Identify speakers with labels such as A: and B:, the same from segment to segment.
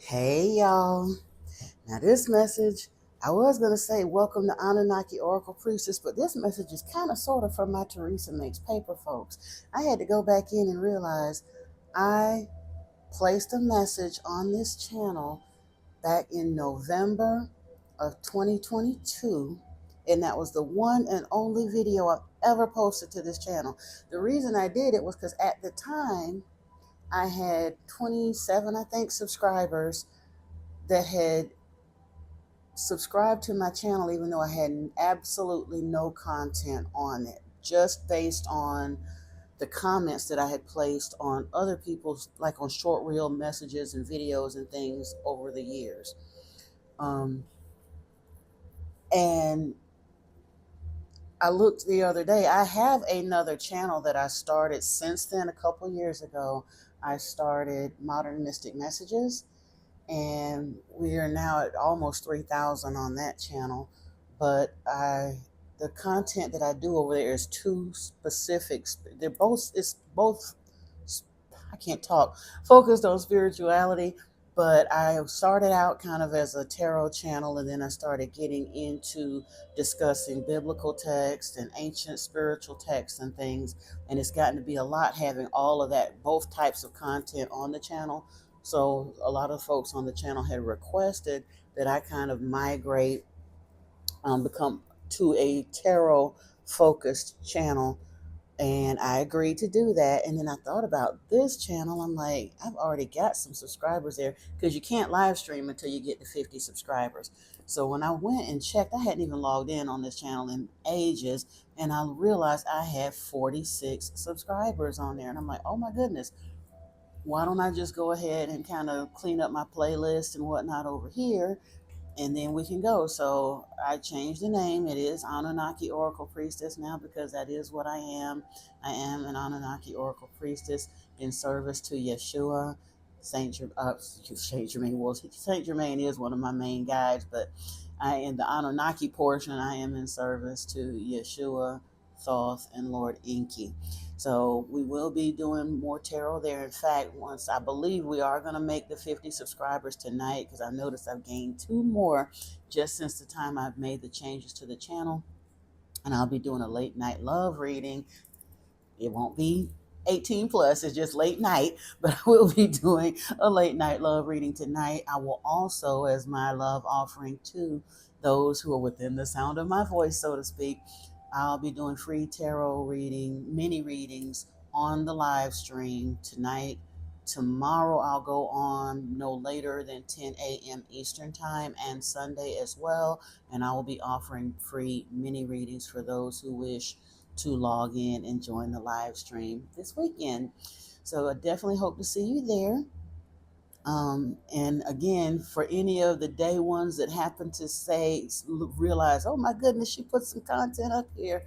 A: Hey y'all. Now this message, I was going to say welcome to Anunnaki Oracle Priestess, but this message is kind of sort of from my Teresa Makes Paper folks. I had to go back in and realize I placed a message on this channel back in November of 2022, and that was the one and only video I've ever posted to this channel. The reason I did it was because at the time I had 27, I think, subscribers that had subscribed to my channel even though I had absolutely no content on it, just based on the comments that I had placed on other people's, like on short reel messages and videos and things over the years. Um, and I looked the other day, I have another channel that I started since then a couple years ago. I started Modern Mystic Messages, and we are now at almost 3,000 on that channel. But the content that I do over there is too specific. It's both, I can't talk, focused on spirituality. But I started out kind of as a tarot channel, and then I started getting into discussing biblical text and ancient spiritual texts and things. And it's gotten to be a lot having all of that, both types of content on the channel. So a lot of folks on the channel had requested that I kind of migrate, become to a tarot focused channel. And I agreed to do that. And then I thought about this channel. I'm like, I've already got some subscribers there because you can't live stream until you get to 50 subscribers. So when I went and checked, I hadn't even logged in on this channel in ages. And I realized I had 46 subscribers on there. And I'm like, oh my goodness, why don't I just go ahead and kind of clean up my playlist and whatnot over here, and then we can go. So I changed the name. It is Anunnaki Oracle Priestess now because that is what I am. I am an Anunnaki Oracle Priestess in service to Yeshua. Saint Germain. Well, Saint Germain is one of my main guides, but in the Anunnaki portion, I am in service to Yeshua, Thoth, and Lord Enki. So we will be doing more tarot there. In fact, once I believe we are going to make the 50 subscribers tonight, because I noticed I've gained two more just since the time I've made the changes to the channel. And I'll be doing a late night love reading. It won't be 18 plus, it's just late night, but I will be doing a late night love reading tonight. I will also, as my love offering to those who are within the sound of my voice, so to speak, I'll be doing free tarot reading, mini readings on the live stream tonight. Tomorrow I'll go on no later than 10 a.m. Eastern Time, and Sunday as well. And I will be offering free mini readings for those who wish to log in and join the live stream this weekend. So I definitely hope to see you there. And again, for any of the day ones that happen to realize, oh my goodness, she put some content up here.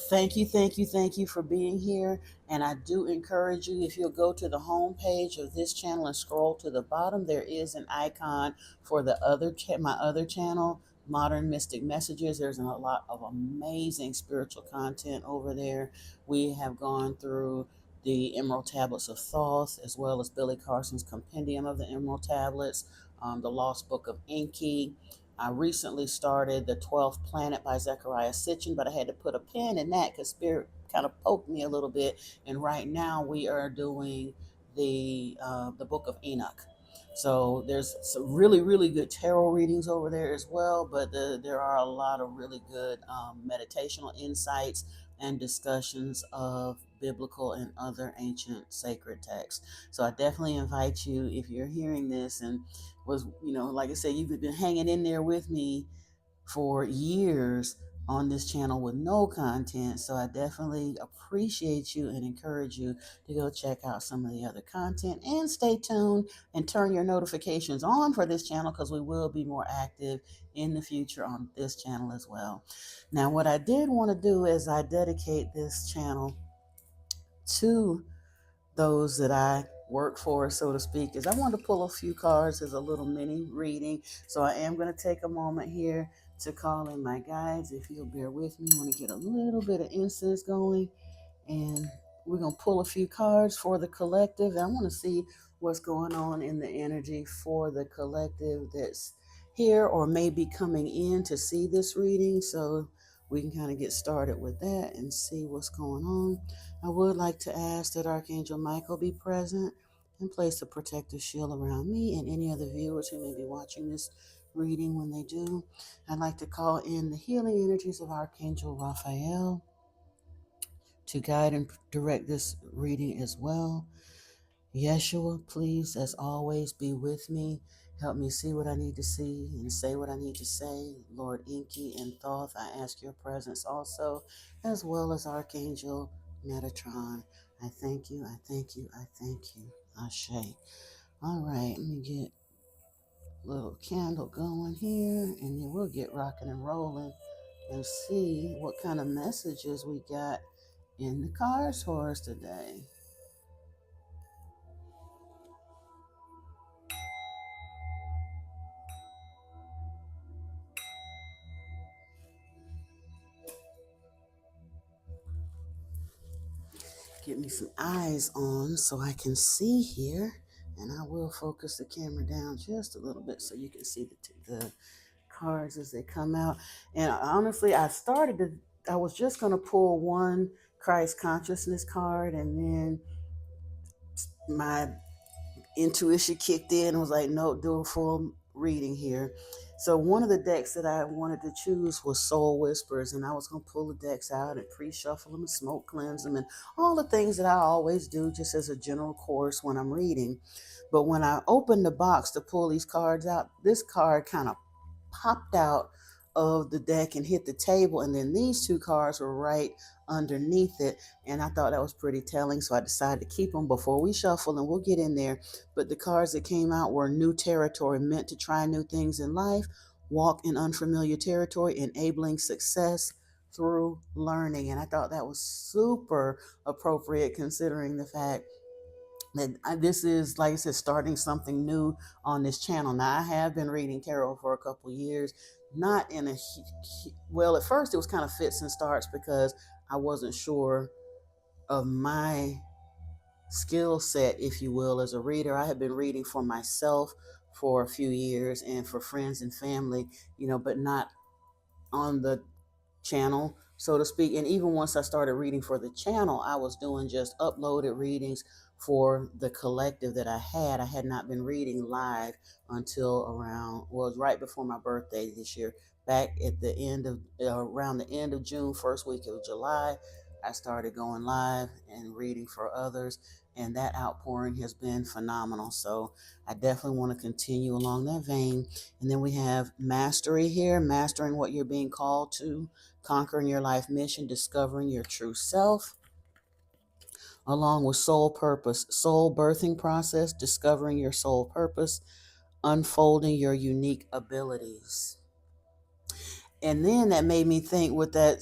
A: Thank you, thank you, thank you for being here. And I do encourage you, if you'll go to the home page of this channel and scroll to the bottom, there is an icon for my other channel, Modern Mystic Messages. There's a lot of amazing spiritual content over there. We have gone through the Emerald Tablets of Thoth, as well as Billy Carson's Compendium of the Emerald Tablets, the Lost Book of Enki. I recently started the 12th Planet by Zechariah Sitchin, but I had to put a pin in that because Spirit kind of poked me a little bit. And right now we are doing the Book of Enoch. So there's some really, really good tarot readings over there as well, but there are a lot of really good meditational insights and discussions of biblical and other ancient sacred texts. So I definitely invite you, if you're hearing this and like I said, you've been hanging in there with me for years on this channel with no content. So I definitely appreciate you and encourage you to go check out some of the other content, and stay tuned and turn your notifications on for this channel, because we will be more active in the future on this channel as well. Now, what I did want to do is I dedicate this channel to those that I work for, so to speak, is I want to pull a few cards as a little mini reading. So I am going to take a moment here to call in my guides. If you'll bear with me, I want to get a little bit of incense going, and we're going to pull a few cards for the collective. I want to see what's going on in the energy for the collective that's here or may be coming in to see this reading, so we can kind of get started with that and see what's going on. I would like to ask that Archangel Michael be present and place a protective shield around me and any other viewers who may be watching this reading. When they do, I'd like to call in the healing energies of Archangel Raphael to guide and direct this reading as well. Yeshua, please, as always, be with me. Help me see what I need to see and say what I need to say. Lord Enki and Thoth, I ask your presence also, as well as Archangel Metatron. I thank you, I thank you, I thank you. Ashe. All right, let me get a little candle going here, and then we'll get rocking and rolling and see what kind of messages we got in the cards for us today. Get me some eyes on so I can see here, and I will focus the camera down just a little bit so you can see the cards as they come out. And honestly, I was just going to pull one Christ consciousness card, and then my intuition kicked in and was like, no, do a full reading here. So one of the decks that I wanted to choose was Soul Whispers, and I was going to pull the decks out and pre-shuffle them and smoke cleanse them and all the things that I always do just as a general course when I'm reading. But when I opened the box to pull these cards out, this card kind of popped out of the deck and hit the table, and then these two cards were right underneath it, and I thought that was pretty telling, so I decided to keep them before we shuffle, and we'll get in there. But the cards that came out were new territory, meant to try new things in life, walk in unfamiliar territory, enabling success through learning. And I thought that was super appropriate considering the fact that this is, like I said, starting something new on this channel. Now, I have been reading tarot for a couple years, not in a well, at first it was kind of fits and starts because I wasn't sure of my skill set, if you will, as a reader. I had been reading for myself for a few years and for friends and family, but not on the channel, so to speak. And even once I started reading for the channel, I was doing just uploaded readings for the collective that I had. I had not been reading live until right before my birthday this year. Back at the end of around the end of June, first week of July, I started going live and reading for others, and that outpouring has been phenomenal. So I definitely want to continue along that vein. And then we have mastery here, mastering what you're being called to, conquering your life mission, discovering your true self, along with soul purpose, soul birthing process, discovering your soul purpose, unfolding your unique abilities. And then that made me think with that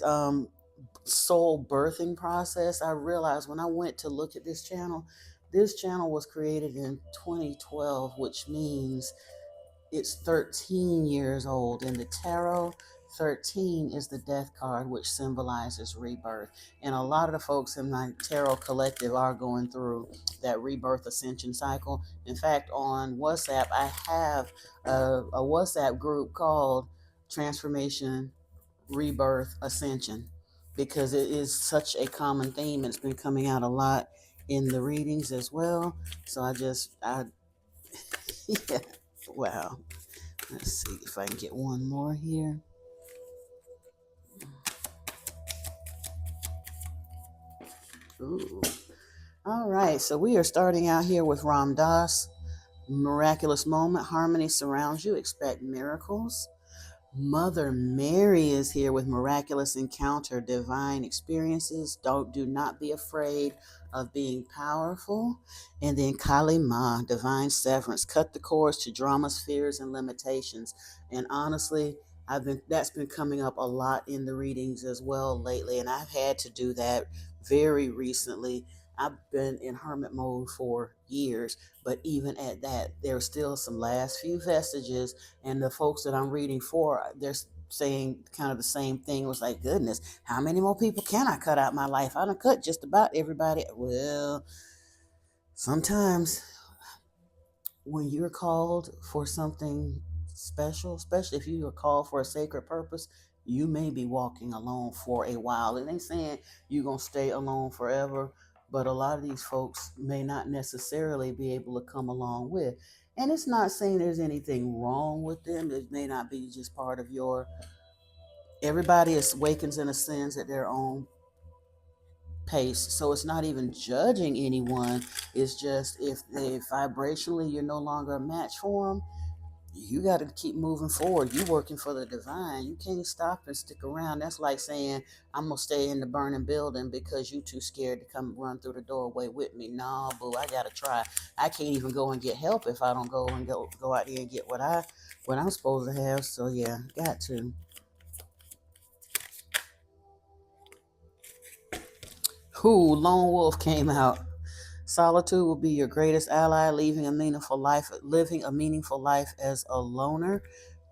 A: soul birthing process, I realized when I went to look at this channel was created in 2012, which means it's 13 years old. In the tarot, 13 is the death card, which symbolizes rebirth. And a lot of the folks in my tarot collective are going through that rebirth ascension cycle. In fact, on WhatsApp, I have a WhatsApp group called Transformation Rebirth Ascension, because it is such a common theme and it's been coming out a lot in the readings as well. So yeah, wow. Let's see if I can get one more here. Ooh. All right, so we are starting out here with Ram Dass. Miraculous moment, harmony surrounds you, expect miracles. Mother Mary is here with miraculous encounter, divine experiences. Do not be afraid of being powerful. And then Kali Ma, divine severance, cut the cords to dramas, fears, and limitations. And honestly, that's been coming up a lot in the readings as well lately, and I've had to do that very recently. I've been in hermit mode for years, but even at that, there's still some last few vestiges, and the folks that I'm reading for, they're saying kind of the same thing. It was like, goodness, how many more people can I cut out my life? I done cut just about everybody. Well, sometimes when you're called for something special, especially if you are called for a sacred purpose, you may be walking alone for a while. It ain't saying you're going to stay alone forever, but a lot of these folks may not necessarily be able to come along with. And it's not saying there's anything wrong with them. It may not be just part of your. Everybody is awakens and ascends at their own pace. So it's not even judging anyone. It's just if vibrationally you're no longer a match for them, you got to keep moving forward. You working for the divine. You can't stop and stick around. That's like saying I'm gonna stay in the burning building because you too scared to come run through the doorway with me. No, boo, I gotta try. I can't even go and get help if I don't go out there and get what I'm supposed to have. So yeah, got to. Who Lone Wolf came out. Solitude will be your greatest ally, living a meaningful life as a loner.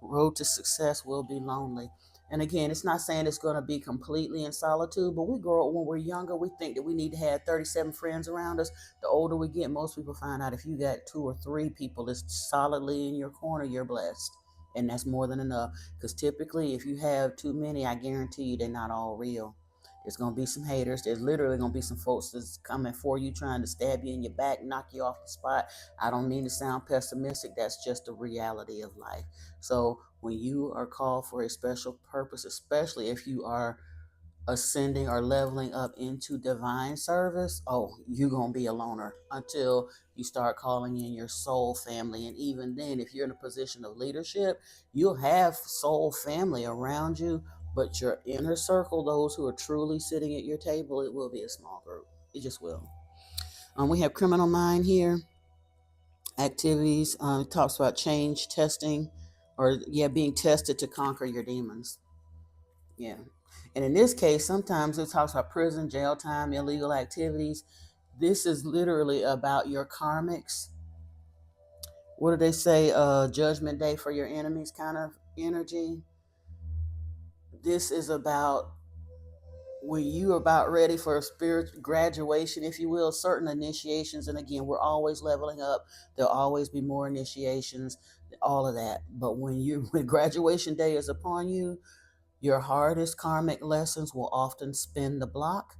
A: Road to success will be lonely. And again, it's not saying it's going to be completely in solitude, but we grow up when we're younger, we think that we need to have 37 friends around us. The older we get, most people find out if you got 2 or 3 people that's solidly in your corner, you're blessed. And that's more than enough. Because typically, if you have too many, I guarantee you they're not all real. There's gonna be some haters. There's literally gonna be some folks that's coming for you, trying to stab you in your back, knock you off the spot. I don't mean to sound pessimistic. That's just the reality of life. So when you are called for a special purpose, especially if you are ascending or leveling up into divine service, oh, you're going to be a loner until you start calling in your soul family. And even then, if you're in a position of leadership, you'll have soul family around you, but your inner circle, those who are truly sitting at your table, it will be a small group. It just will. We have criminal mind here. Activities. It talks about change testing, or yeah, being tested to conquer your demons. Yeah. And in this case, sometimes it talks about prison, jail time, illegal activities. This is literally about your karmics. What do they say? Judgment day for your enemies kind of energy. This is about when you're about ready for a spiritual graduation, if you will, certain initiations. And again, we're always leveling up. There'll always be more initiations, all of that. But when graduation day is upon you, your hardest karmic lessons will often spin the block.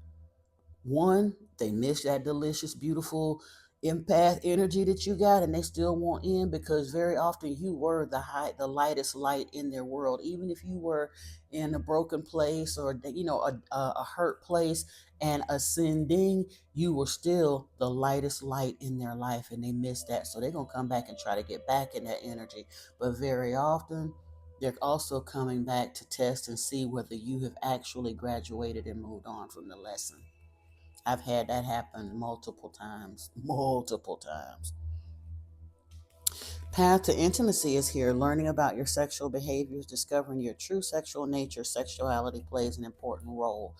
A: One, they miss that delicious, beautiful empath energy that you got, and they still want in because very often you were the lightest light in their world. Even if you were in a broken place or a hurt place and ascending, you were still the lightest light in their life, and they miss that. So they're gonna come back and try to get back in that energy. But very often, they're also coming back to test and see whether you have actually graduated and moved on from the lesson. I've had that happen multiple times. Multiple times. Path to intimacy is here. Learning about your sexual behaviors, discovering your true sexual nature, sexuality plays an important role.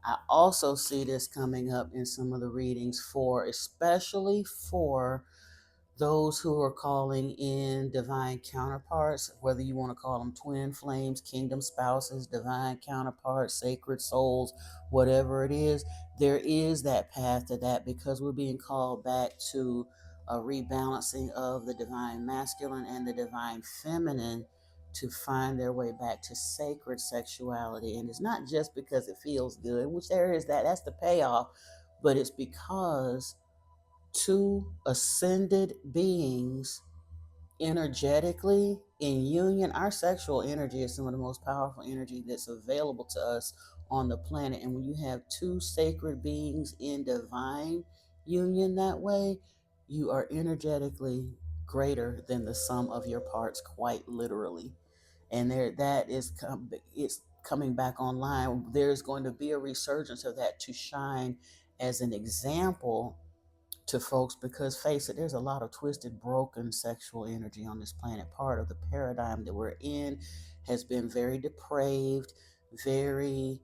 A: I also see this coming up in some of the readings especially for those who are calling in divine counterparts, whether you want to call them twin flames, kingdom spouses, divine counterparts, sacred souls, whatever it is, there is that path to that because we're being called back to a rebalancing of the divine masculine and the divine feminine to find their way back to sacred sexuality. And it's not just because it feels good, which there is that's the payoff, but it's because two ascended beings energetically in union. Our sexual energy is some of the most powerful energy that's available to us on the planet. And when you have two sacred beings in divine union that way, you are energetically greater than the sum of your parts, quite literally. And it's coming back online. There's going to be a resurgence of that to shine as an example to folks because face it, there's a lot of twisted, broken sexual energy on this planet. Part of the paradigm that we're in has been very depraved, very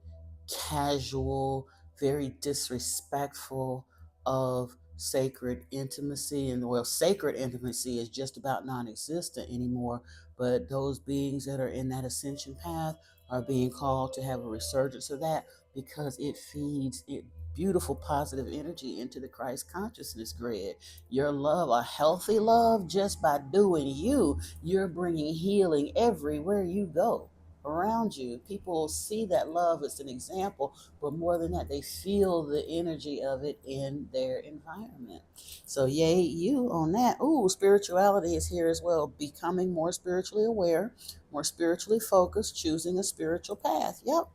A: casual, very disrespectful of sacred intimacy. And well, sacred intimacy is just about non-existent anymore, but those beings that are in that ascension path are being called to have a resurgence of that because it feeds it beautiful positive energy into the Christ consciousness grid. Your love, a healthy love, just by doing you, you're bringing healing everywhere you go around you. People see that love as an example, but more than that, they feel the energy of it in their environment. So yay you on that. Ooh, spirituality is here as well. Becoming more spiritually aware, more spiritually focused, choosing a spiritual path. Yep.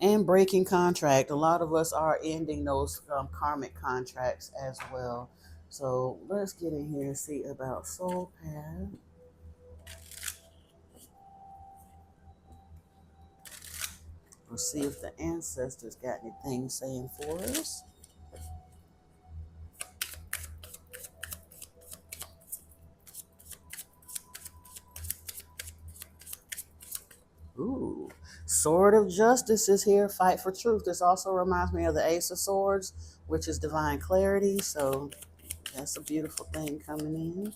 A: And breaking contract. A lot of us are ending those karmic contracts as well. So let's get in here and see about soul path. We'll see if the ancestors got anything saying for us. Ooh, Sword of Justice is here. Fight for truth. This also reminds me of the Ace of Swords, which is divine clarity. So that's a beautiful thing coming in.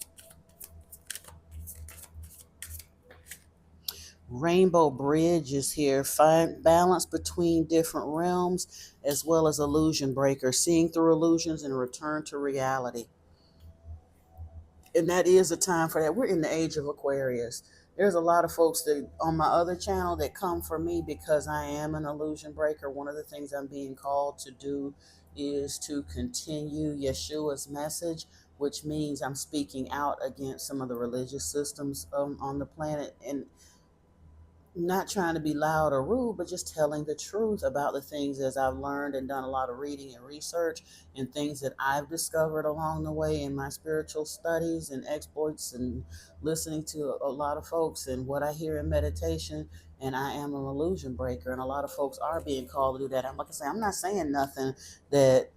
A: Rainbow Bridge is here. Find balance between different realms as well as illusion breaker. Seeing through illusions and return to reality. And that is a time for that. We're in the age of Aquarius. There's a lot of folks that on my other channel that come for me because I am an illusion breaker. One of the things I'm being called to do is to continue Yeshua's message, which means I'm speaking out against some of the religious systems on the planet, and not trying to be loud or rude, but just telling the truth about the things as I've learned and done a lot of reading and research and things that I've discovered along the way in my spiritual studies and exploits and listening to a lot of folks and what I hear in meditation. And I am an illusion breaker, and a lot of folks are being called to do that. I'm like I say, I'm not saying nothing that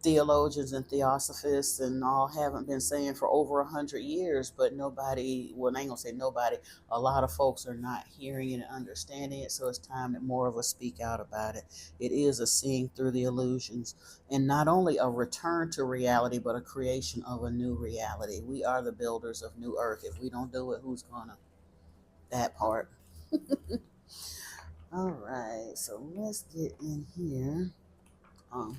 A: theologians and theosophists and all haven't been saying for over 100 years, but nobody, well, I ain't gonna say nobody, a lot of folks are not hearing it and understanding it. So it's time that more of us speak out about it. It is a seeing through the illusions, and not only a return to reality, but a creation of a new reality. We are the builders of new earth. If we don't do it, who's gonna? That part. All right, so let's get in here. um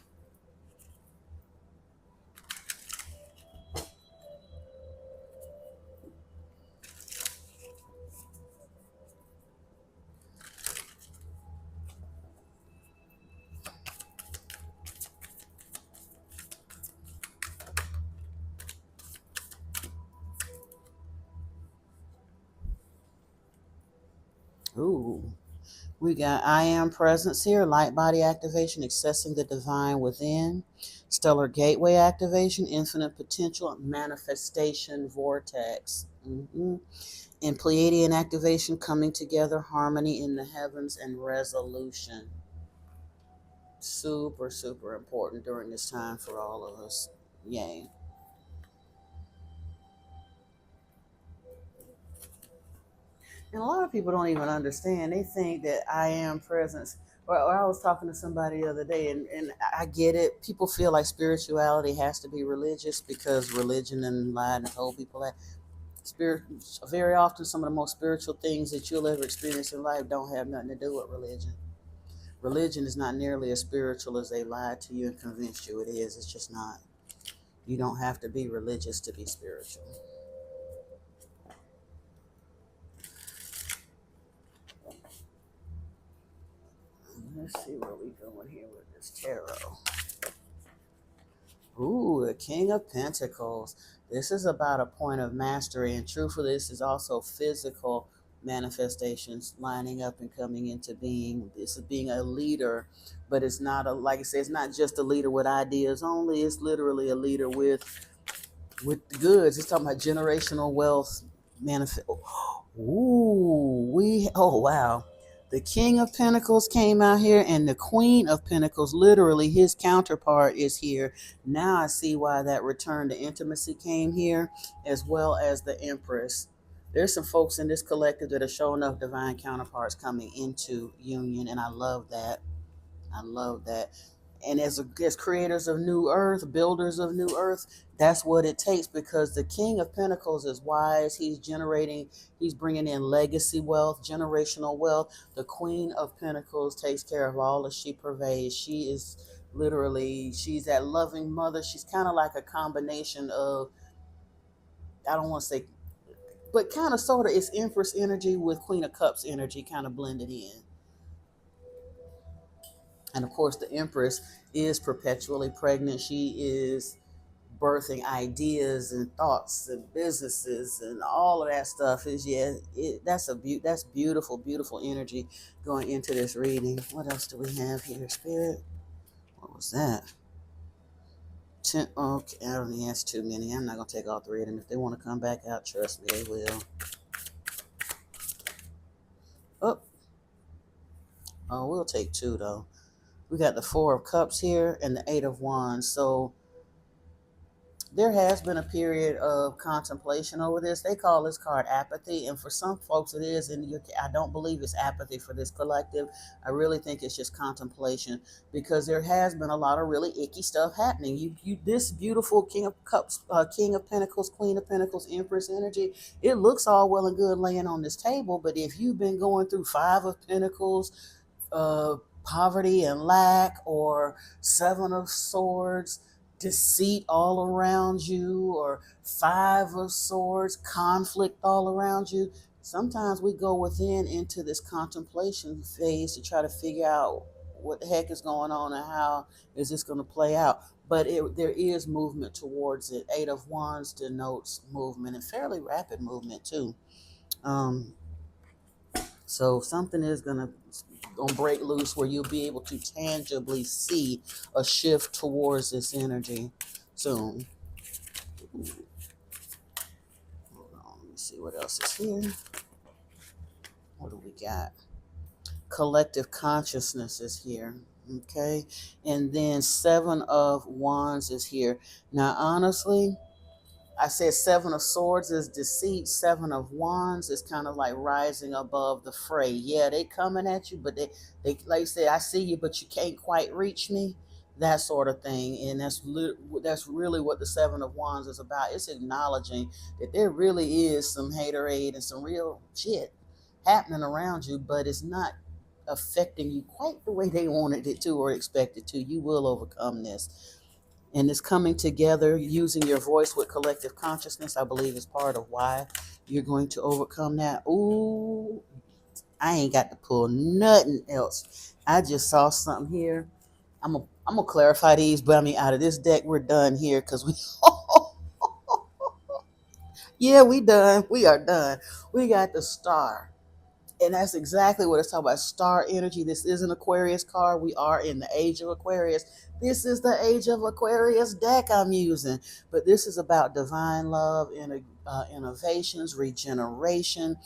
A: ooh, we got I am presence here, light body activation, accessing the divine within, stellar gateway activation, infinite potential, manifestation vortex. And Pleiadian activation, coming together, harmony in the heavens, and resolution. Super, super important during this time for all of us. Yay. And a lot of people don't even understand. They think that I am presence. Or I was talking to somebody the other day, and I get it. People feel like spirituality has to be religious because religion and lied and told people that. Spirit, very often, some of the most spiritual things that you'll ever experience in life don't have nothing to do with religion. Religion is not nearly as spiritual as they lied to you and convinced you it is. It's just not. You don't have to be religious to be spiritual. Let's see where we going here with this tarot. Ooh, the King of Pentacles. This is about a point of mastery, and truthfully, this is also physical manifestations lining up and coming into being. This is being a leader, but it's not a, like I said, it's not just a leader with ideas only. It's literally a leader with the goods. It's talking about generational wealth manifest. Oh wow. The King of Pentacles came out here, and the Queen of Pentacles, literally his counterpart, is here. Now I see why that return to intimacy came here, as well as the Empress. There's some folks in this collective that are showing up divine counterparts coming into union, and I love that. I love that. And as creators of new earth, builders of new earth, that's what it takes, because the King of Pentacles is wise. He's bringing in legacy wealth, generational wealth. The Queen of Pentacles takes care of all that she purveys. She is literally, she's that loving mother. She's kind of like a combination of, I don't want to say, but kind of sort of, it's Empress energy with Queen of Cups energy kind of blended in. And of course, the Empress is perpetually pregnant. She is birthing ideas and thoughts and businesses and all of that stuff. Is that's beautiful, beautiful energy going into this reading. What else do we have here, Spirit? What was that? Okay, I don't think that's too many. I'm not gonna take all three of them. If they want to come back out, trust me, they will. Oh, we'll take two though. We got the Four of Cups here and the Eight of Wands. So there has been a period of contemplation over this. They call this card apathy, and for some folks it is, and I don't believe it's apathy for this collective. I really think it's just contemplation, because there has been a lot of really icky stuff happening. This beautiful King of Cups, King of Pentacles, Queen of Pentacles, Empress energy, it looks all well and good laying on this table, but if you've been going through Five of Pentacles, uh, poverty and lack, or Seven of Swords, deceit all around you, or Five of Swords, conflict all around you, sometimes we go within into this contemplation phase to try to figure out what the heck is going on and how is this going to play out. But there is movement towards it. Eight of Wands denotes movement, and fairly rapid movement too. So something is gonna break loose where you'll be able to tangibly see a shift towards this energy soon. Hold on, let me see what else is here. What do we got? Collective consciousness is here. Okay. And then Seven of Wands is here. Now, honestly, I said Seven of Swords is deceit. Seven of Wands is kind of like rising above the fray. Yeah, they coming at you, but they like I said, I see you, but you can't quite reach me. That sort of thing, and that's really what the Seven of Wands is about. It's acknowledging that there really is some haterade and some real shit happening around you, but it's not affecting you quite the way they wanted it to or expected to. You will overcome this. And it's coming together using your voice with collective consciousness, I believe, is part of why you're going to overcome that. Ooh, I ain't got to pull nothing else. I just saw something here. I'm gonna clarify these, but I mean, out of this deck, we're done here because we. Yeah, we done. We are done. We got the Star. And that's exactly what it's talking about. Star energy. This is an Aquarius card. We are in the age of Aquarius. This is the age of Aquarius deck I'm using. But this is about divine love, innovations, regeneration.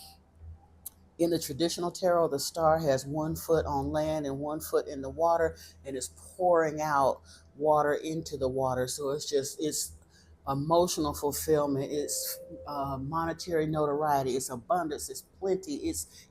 A: In the traditional tarot, the star has 1 foot on land and 1 foot in the water, and it's pouring out water into the water. So it's emotional fulfillment, it's monetary notoriety, it's abundance, it's plenty,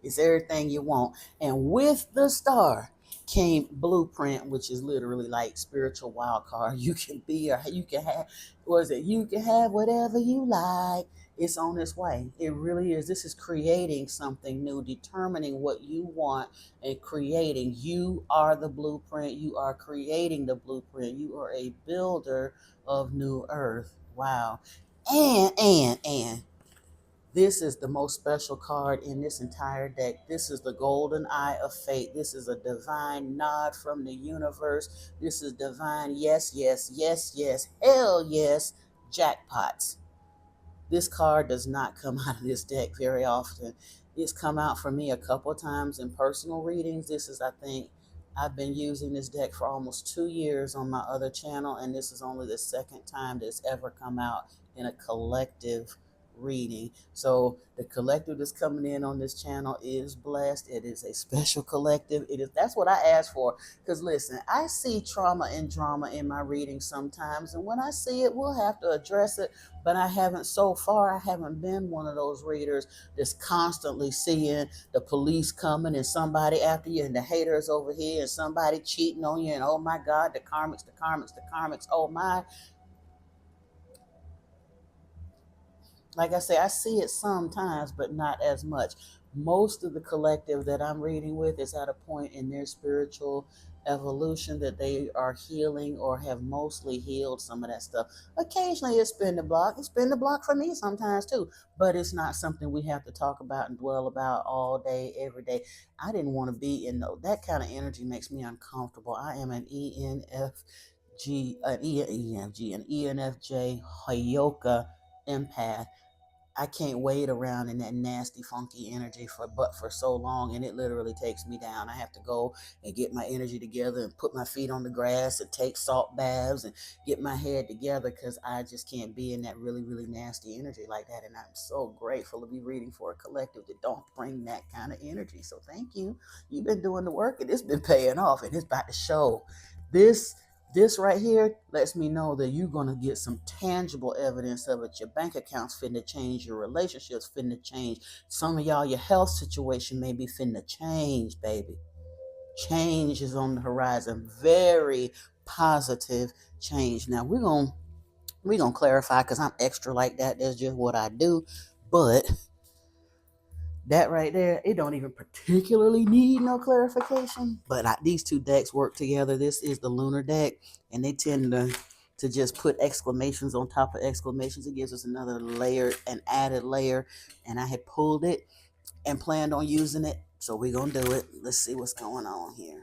A: it's everything you want. And with the Star came Blueprint, which is literally like spiritual wild card. You can be, or you can have, what is it, you can have whatever you like. It's on its way. It really is. This is creating something new, determining what you want and creating. You are the blueprint. You are creating the blueprint. You are a builder of new earth. Wow. And this is the most special card in this entire deck. This is the golden eye of fate. This is a divine nod from the universe. This is divine yes, yes, yes, yes, hell yes, jackpots. This card does not come out of this deck very often. It's come out for me a couple of times in personal readings. This is, I think, I've been using this deck for almost 2 years on my other channel, and this is only the second time that it's ever come out in a collective reading. So the collective that's coming in on this channel is blessed. It is a special collective. That's what I asked for. Because listen, I see trauma and drama in my reading sometimes, and when I see it, we'll have to address it. But I haven't so far. I haven't been one of those readers that's constantly seeing the police coming and somebody after you and the haters over here and somebody cheating on you and oh my God, the karmics, the karmics, the karmics. Oh my. Like I say, I see it sometimes, but not as much. Most of the collective that I'm reading with is at a point in their spiritual evolution that they are healing or have mostly healed some of that stuff. Occasionally it's been the block. It's been the block for me sometimes too, but it's not something we have to talk about and dwell about all day, every day. I didn't want to be in that kind of energy makes me uncomfortable. I am an an ENFJ Hayoka empath. I can't wait around in that nasty, funky energy for so long, and it literally takes me down. I have to go and get my energy together and put my feet on the grass and take salt baths and get my head together because I just can't be in that really, really nasty energy like that. And I'm so grateful to be reading for a collective that don't bring that kind of energy. So thank you. You've been doing the work, and it's been paying off, and it's about to show. This right here lets me know that you're going to get some tangible evidence of it. Your bank account's finna change. Your relationships finna change. Some of y'all, your health situation may be finna change, baby. Change is on the horizon. Very positive change. Now, we're gonna clarify because I'm extra like that. That's just what I do. But that right there, it don't even particularly need no clarification. But these two decks work together. This is the lunar deck, and they tend to just put exclamations on top of exclamations. It gives us another layer, an added layer. And I had pulled it and planned on using it, so we're gonna do it. Let's see what's going on here.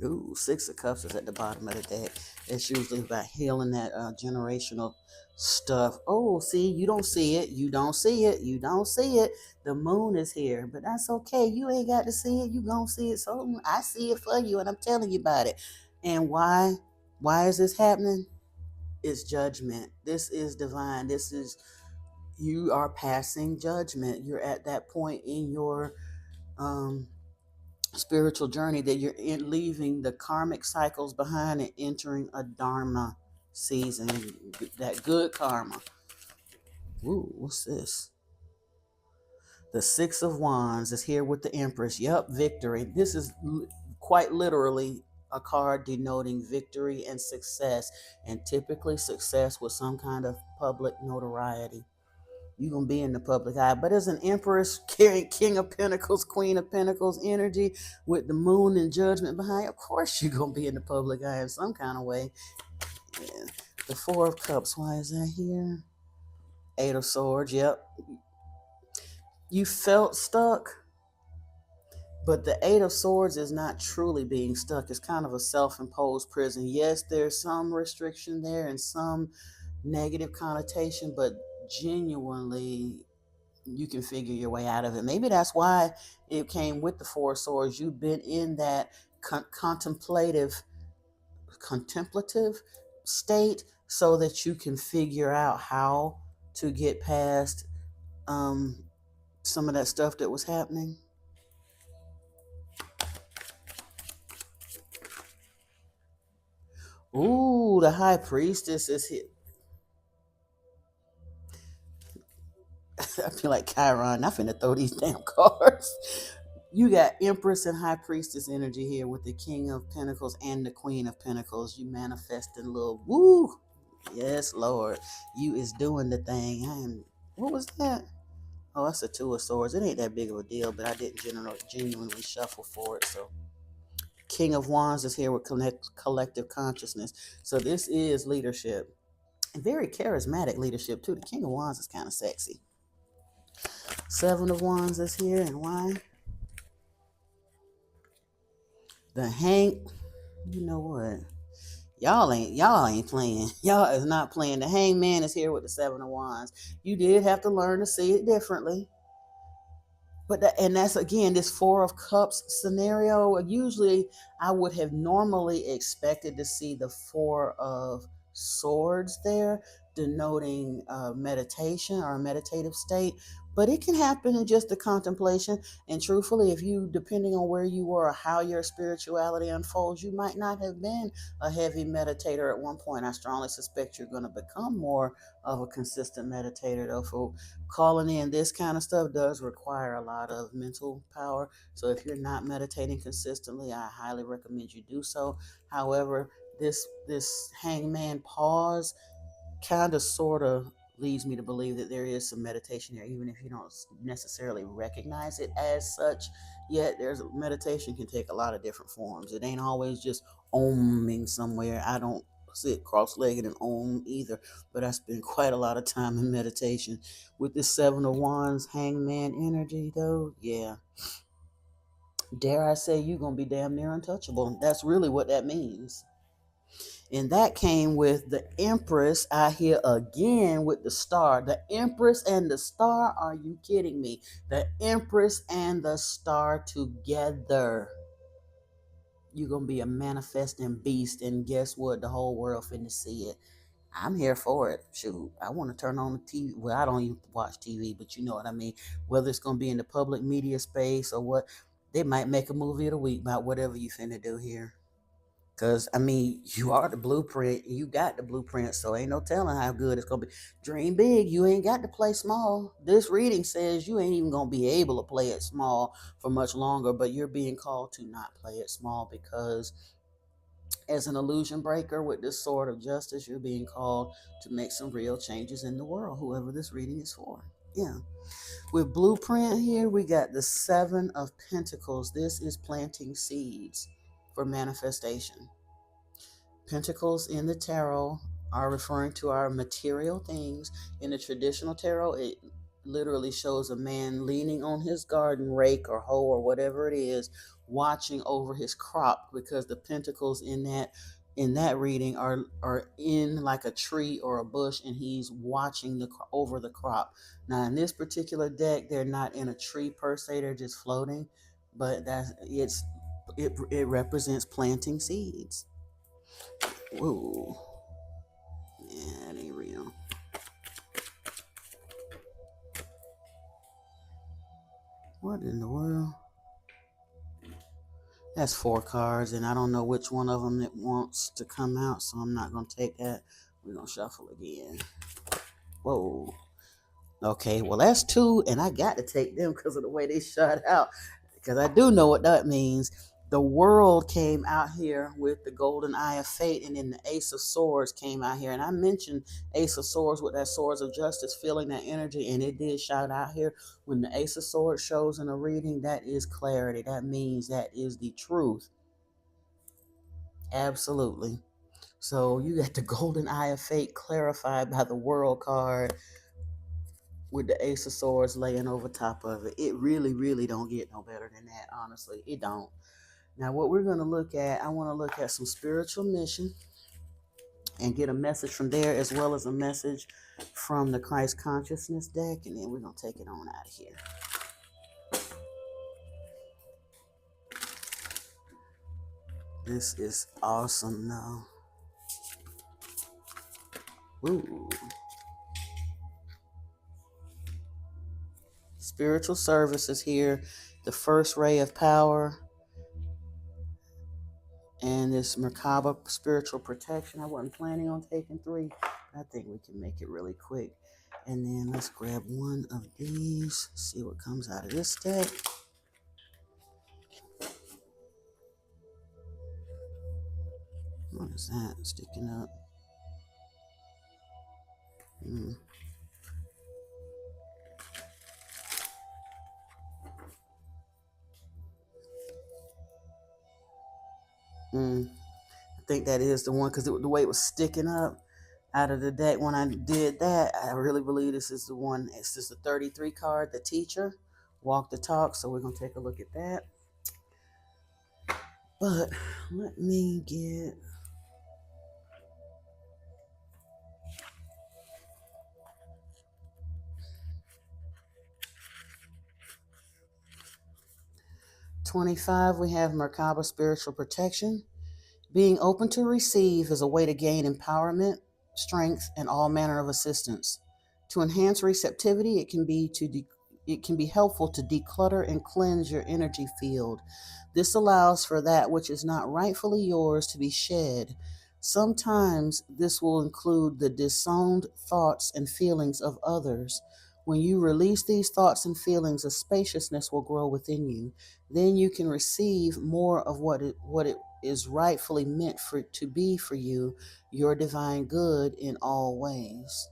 A: Ooh, Six of Cups is at the bottom of the deck. It's usually about healing that generational stuff. Oh, see, you don't see it. You don't see it. You don't see it. The moon is here, but that's okay. You ain't got to see it. You gonna see it. So I see it for you, and I'm telling you about it. And why? Why is this happening? It's judgment. This is divine. This is you are passing judgment. You're at that point in your um spiritual journey that you're leaving the karmic cycles behind and entering a dharma season, that good karma. Ooh, what's this? The Six of Wands is here with the Empress. Yep, victory. This is quite literally a card denoting victory and success, and typically success with some kind of public notoriety. You're going to be in the public eye. But as an empress carrying King of Pentacles, Queen of Pentacles energy with the moon and judgment behind, of course you're going to be in the public eye in some kind of way. Yeah. The Four of Cups, why is that here? Eight of Swords, yep. You felt stuck, but the Eight of Swords is not truly being stuck. It's kind of a self-imposed prison. Yes, there's some restriction there and some negative connotation, but genuinely you can figure your way out of it. Maybe that's why it came with the Four of Swords. You've been in that contemplative state so that you can figure out how to get past some of that stuff that was happening. Ooh, the High Priestess is here. I feel like Chiron. I'm finna throw these damn cards. You got Empress and High Priestess energy here with the King of Pentacles and the Queen of Pentacles. You manifesting a little woo. Yes, Lord. You is doing the thing. What was that? Oh, that's a Two of Swords. It ain't that big of a deal, but I didn't genuinely shuffle for it. So King of Wands is here with collective consciousness. So this is leadership. And very charismatic leadership too. The King of Wands is kind of sexy. Seven of Wands is here, and why? The Hang. You know what? Y'all ain't playing. Y'all is not playing. The Hangman is here with the Seven of Wands. You did have to learn to see it differently. But that's again this Four of Cups scenario. Usually I would have normally expected to see the Four of Swords there, denoting meditation or a meditative state, but it can happen in just the contemplation. And truthfully, if you, depending on where you were or how your spirituality unfolds, you might not have been a heavy meditator at one point. I strongly suspect you're going to become more of a consistent meditator, though. For calling in this kind of stuff does require a lot of mental power. So if you're not meditating consistently, I highly recommend you do so. However, this hangman pause kind of sort of leads me to believe that there is some meditation there, even if you don't necessarily recognize it as such yet. There's meditation can take a lot of different forms. It ain't always just oming somewhere. I don't sit cross-legged and om either, but I spend quite a lot of time in meditation. With this Seven of Wands hangman energy, though, yeah, dare I say, you're gonna be damn near untouchable. That's really what that means. And that came with the Empress. I hear again with the star. The Empress and the star. Are you kidding me? The Empress and the star together. You're going to be a manifesting beast. And guess what? The whole world finna see it. I'm here for it. Shoot, I want to turn on the TV. Well, I don't even watch TV, but you know what I mean. Whether it's going to be in the public media space or what, they might make a movie of the week about whatever you finna do here. Because, I mean, you are the blueprint. You got the blueprint, so ain't no telling how good it's going to be. Dream big. You ain't got to play small. This reading says you ain't even going to be able to play it small for much longer, but you're being called to not play it small because as an illusion breaker with this sword of justice, you're being called to make some real changes in the world, whoever this reading is for. Yeah. With blueprint here, we got the Seven of Pentacles. This is planting seeds for manifestation. Pentacles in the tarot are referring to our material things. In the traditional tarot, it literally shows a man leaning on his garden rake or hoe or whatever it is, watching over his crop, because the pentacles in that reading are in like a tree or a bush, and he's watching over the crop. Now in this particular deck, they're not in a tree per se, they're just floating, but it represents planting seeds. Whoa. Yeah, that ain't real. What in the world? That's 4 cards, and I don't know which one of them it wants to come out, so I'm not going to take that. We're going to shuffle again. Whoa. Okay, well, that's 2, and I got to take them because of the way they shot out, because I do know what that means. The World came out here with the Golden Eye of Fate, and then the Ace of Swords came out here. And I mentioned Ace of Swords with that Swords of Justice, feeling that energy, and it did shout out here. When the Ace of Swords shows in a reading, that is clarity. That means that is the truth. Absolutely. So you got the Golden Eye of Fate clarified by the World card with the Ace of Swords laying over top of it. It really, really don't get no better than that, honestly. It don't. Now, what we're going to look at, I want to look at some spiritual mission and get a message from there, as well as a message from the Christ Consciousness deck, and then we're going to take it on out of here. This is awesome now. Ooh. Spiritual service is here. The first ray of power. And this Merkaba spiritual protection. I wasn't planning on taking 3. I think we can make it really quick. And then let's grab one of these. See what comes out of this deck. What is that sticking up? I think that is the one, because the way it was sticking up out of the deck when I did that, I really believe this is the one. It's just a 33 card, the teacher, walk the talk. So we're going to take a look at that. But let me get... $25, we have Merkaba spiritual protection. Being open to receive is a way to gain empowerment. strength, and all manner of assistance. To enhance receptivity, it can be helpful to declutter and cleanse your energy field. This allows for that which is not rightfully yours to be shed. Sometimes this will include the disowned thoughts and feelings of others. When you release these thoughts and feelings, a spaciousness will grow within you. Then you can receive more of what it is rightfully meant for to be for you, your divine good in all ways.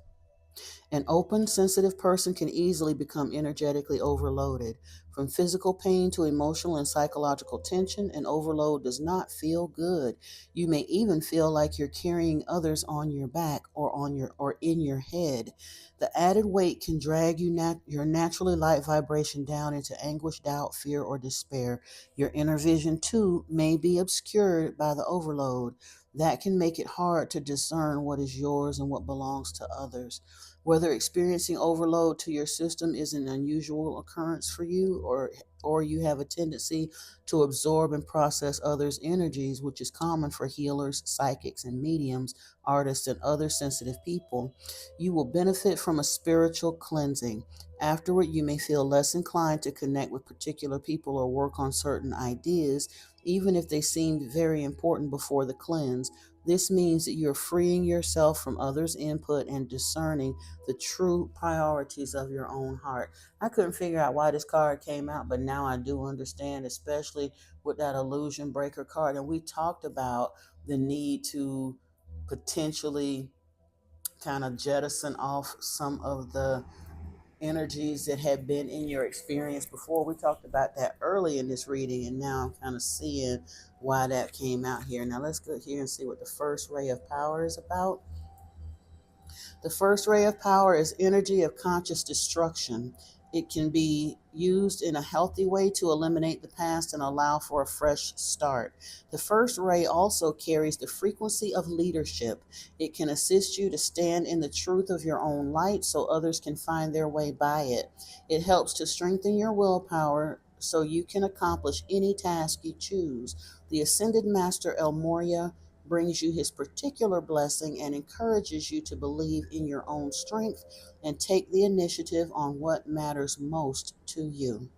A: An open, sensitive person can easily become energetically overloaded. From physical pain to emotional and psychological tension, an overload does not feel good. You may even feel like you're carrying others on your back or in your head. The added weight can drag your naturally light vibration down into anguish, doubt, fear, or despair. Your inner vision too may be obscured by the overload. That can make it hard to discern what is yours and what belongs to others. Whether experiencing overload to your system is an unusual occurrence for you, or you have a tendency to absorb and process others' energies, which is common for healers, psychics, and mediums, artists, and other sensitive people, you will benefit from a spiritual cleansing. Afterward, you may feel less inclined to connect with particular people or work on certain ideas, even if they seemed very important before the cleanse. This means that you're freeing yourself from others' input and discerning the true priorities of your own heart. I couldn't figure out why this card came out, but now I do understand, especially with that illusion breaker card. And we talked about the need to potentially kind of jettison off some of the energies that had been in your experience before. We talked about that early in this reading, and now I'm kind of seeing why that came out here. Now let's go here and see what the first ray of power is about. The first ray of power is energy of conscious destruction. It can be used in a healthy way to eliminate the past and allow for a fresh start. The first ray also carries the frequency of leadership. It can assist you to stand in the truth of your own light so others can find their way by it. It helps to strengthen your willpower so you can accomplish any task you choose. The Ascended Master El Morya brings you his particular blessing and encourages you to believe in your own strength and take the initiative on what matters most to you.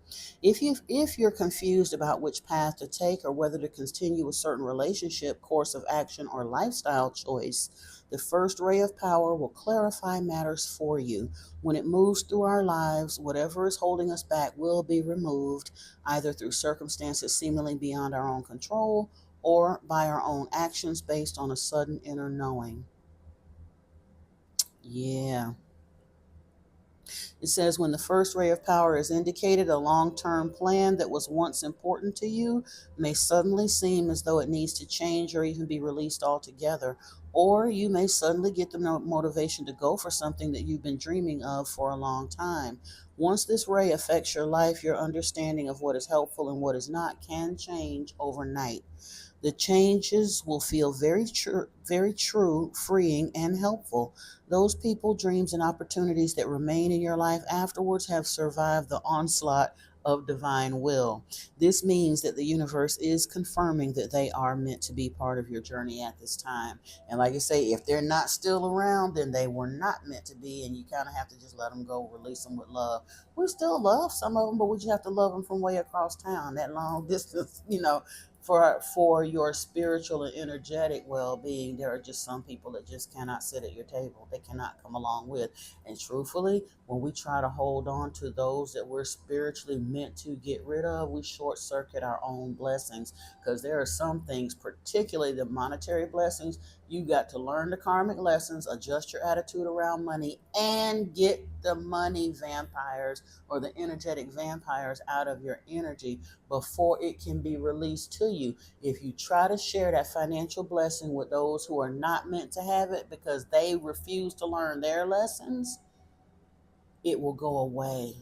A: If you're confused about which path to take or whether to continue a certain relationship, course of action, or lifestyle choice, the first ray of power will clarify matters for you. When it moves through our lives, whatever is holding us back will be removed, either through circumstances seemingly beyond our own control or by our own actions based on a sudden inner knowing. Yeah. It says when the first ray of power is indicated, a long term plan that was once important to you may suddenly seem as though it needs to change or even be released altogether. Or you may suddenly get the motivation to go for something that you've been dreaming of for a long time. Once this ray affects your life, your understanding of what is helpful and what is not can change overnight. The changes will feel very true, freeing, and helpful. Those people, dreams, and opportunities that remain in your life afterwards have survived the onslaught of divine will. This means that the universe is confirming that they are meant to be part of your journey at this time. And like I say, if they're not still around, then they were not meant to be, and you kind of have to just let them go, release them with love. We still love some of them, but we just have to love them from way across town, that long distance, for your spiritual and energetic well-being. There are just some people that just cannot sit at your table. They cannot come along with. And truthfully, when we try to hold on to those that we're spiritually meant to get rid of, we short circuit our own blessings, because there are some things, particularly the monetary blessings, you got to learn the karmic lessons, adjust your attitude around money, and get the money vampires or the energetic vampires out of your energy before it can be released to you. If you try to share that financial blessing with those who are not meant to have it because they refuse to learn their lessons, it will go away.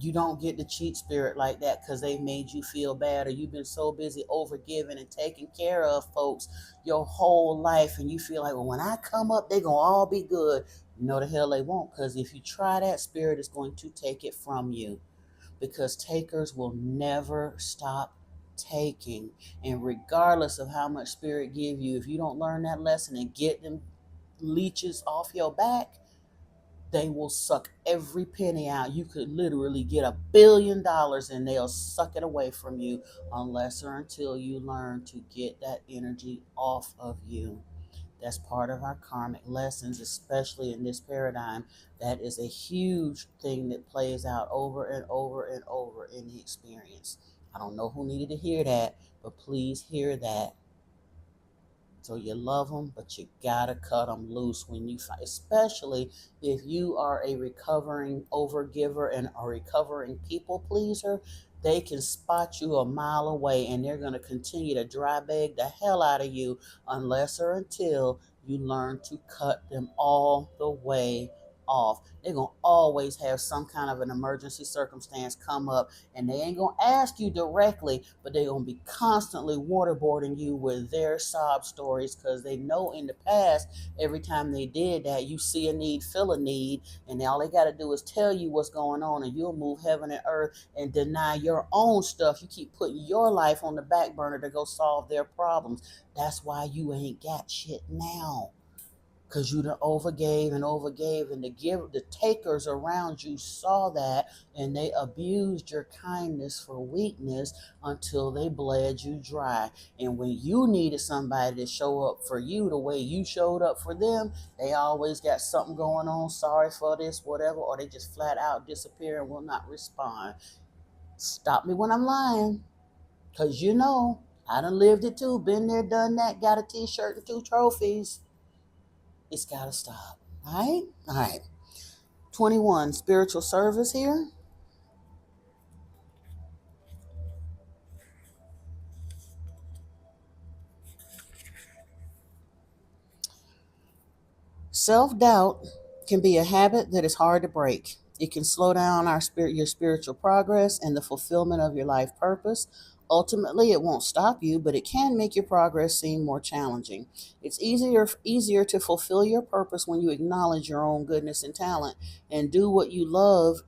A: You don't get the cheat spirit like that because they've made you feel bad, or you've been so busy overgiving and taking care of folks your whole life, and you feel like, well, when I come up, they're going to all be good. No, the hell they won't, because if you try that, spirit is going to take it from you, because takers will never stop taking. And regardless of how much spirit give you, if you don't learn that lesson and get them leeches off your back, they will suck every penny out. You could literally get $1 billion and they'll suck it away from you unless or until you learn to get that energy off of you. That's part of our karmic lessons, especially in this paradigm. That is a huge thing that plays out over and over and over in the experience. I don't know who needed to hear that, but please hear that. So you love them, but you gotta cut them loose when you fight, especially if you are a recovering overgiver and a recovering people pleaser. They can spot you a mile away and they're gonna continue to dry bag the hell out of you unless or until you learn to cut them all the way off. They're gonna always have some kind of an emergency circumstance come up, and they ain't gonna ask you directly, but they're gonna be constantly waterboarding you with their sob stories because they know in the past, every time they did that, you see a need, feel a need, and all they got to do is tell you what's going on, and you'll move heaven and earth and deny your own stuff. You keep putting your life on the back burner to go solve their problems. That's why you ain't got shit now. Because you done overgave, and the takers around you saw that, and they abused your kindness for weakness until they bled you dry. And when you needed somebody to show up for you the way you showed up for them, they always got something going on, sorry for this, whatever, or they just flat out disappear and will not respond. Stop me when I'm lying, because I done lived it too, been there, done that, got a t-shirt and 2 trophies. It's got to stop. All right? All right. 21, spiritual service here. Self-doubt can be a habit that is hard to break. It can slow down your spiritual progress and the fulfillment of your life purpose. Ultimately, it won't stop you, but it can make your progress seem more challenging. It's easier to fulfill your purpose when you acknowledge your own goodness and talent and do what you love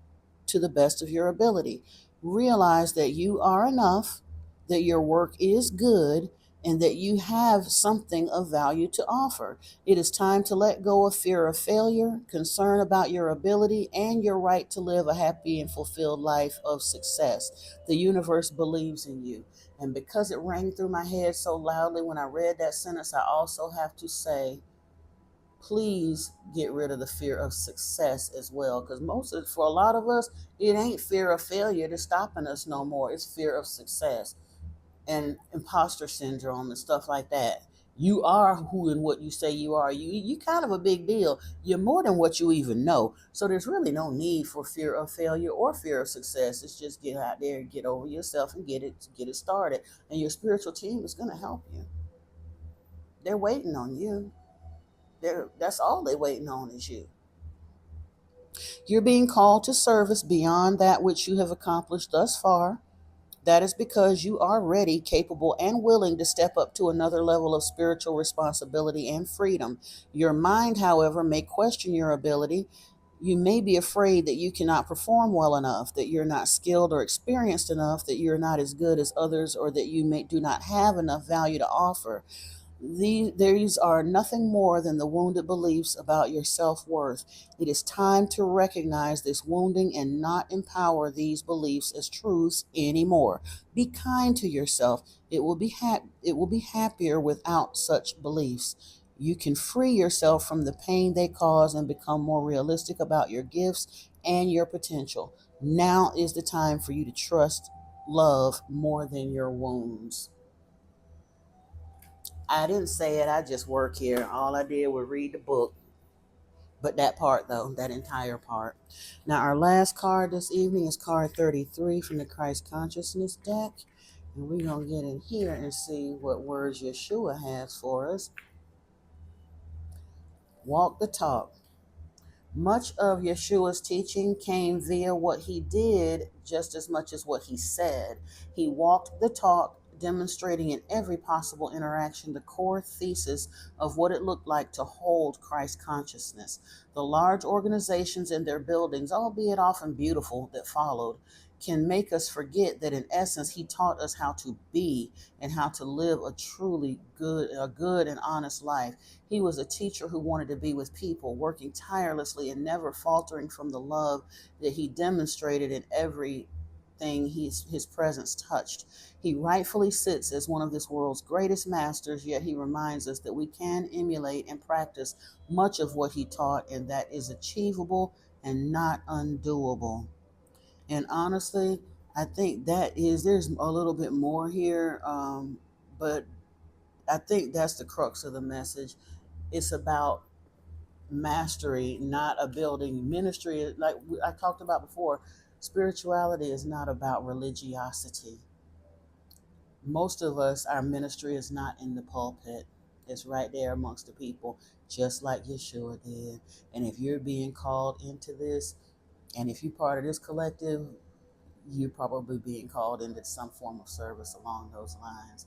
A: to the best of your ability. Realize that you are enough, that your work is good, and that you have something of value to offer. It is time to let go of fear of failure, concern about your ability, and your right to live a happy and fulfilled life of success. The universe believes in you. And because it rang through my head so loudly when I read that sentence, I also have to say, please get rid of the fear of success as well. Because for a lot of us, it ain't fear of failure that's stopping us no more. It's fear of success and imposter syndrome and stuff like that. You are who and what you say you are. You kind of a big deal. You're more than what you even know. So there's really no need for fear of failure or fear of success. It's just get out there and get over yourself and get it started. And your spiritual team is going to help you. They're waiting on you. That's all they're waiting on is you. You're being called to service beyond that which you have accomplished thus far. That is because you are ready, capable, and willing to step up to another level of spiritual responsibility and freedom. Your mind, however, may question your ability. You may be afraid that you cannot perform well enough, that you're not skilled or experienced enough, that you're not as good as others, or that do not have enough value to offer. These are nothing more than the wounded beliefs about your self-worth. It is time to recognize this wounding and not empower these beliefs as truths anymore. Be kind to yourself. It will be happier without such beliefs. You can free yourself from the pain they cause and become more realistic about your gifts and your potential. Now is the time for you to trust love more than your wounds. I didn't say it. I just work here. All I did was read the book. But that part, though, that entire part. Now, our last card this evening is card 33 from the Christ Consciousness deck. And we're going to get in here and see what words Yeshua has for us. Walk the talk. Much of Yeshua's teaching came via what he did just as much as what he said. He walked the talk demonstrating in every possible interaction the core thesis of what it looked like to hold Christ consciousness. The large organizations and their buildings, albeit often beautiful, that followed, can make us forget that in essence he taught us how to be and how to live a good and honest life. He was a teacher who wanted to be with people, working tirelessly and never faltering from the love that he demonstrated in everything his presence touched. He rightfully sits as one of this world's greatest masters, yet he reminds us that we can emulate and practice much of what he taught, and that is achievable and not undoable. And honestly, I think there's a little bit more here, but I think that's the crux of the message. It's about mastery, not a building. Ministry, like I talked about before, spirituality is not about religiosity. Most of us, our ministry is not in the pulpit. It's right there amongst the people, just like Yeshua did. And if you're being called into this, and if you're part of this collective, you're probably being called into some form of service along those lines.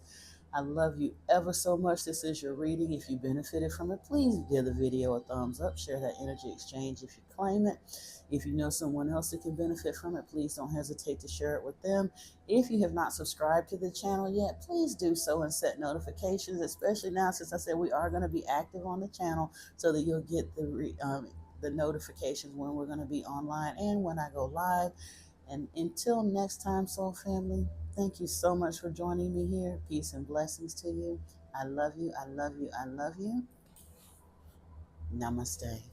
A: I love you ever so much. This is your reading. If you benefited from it, please give the video a thumbs up. Share that energy exchange if you claim it. If you know someone else that can benefit from it, please don't hesitate to share it with them. If you have not subscribed to the channel yet, please do so and set notifications, especially now since I said we are going to be active on the channel, so that you'll get the notifications when we're going to be online and when I go live. And until next time, Soul Family, thank you so much for joining me here. Peace and blessings to you. I love you. I love you. I love you. Namaste.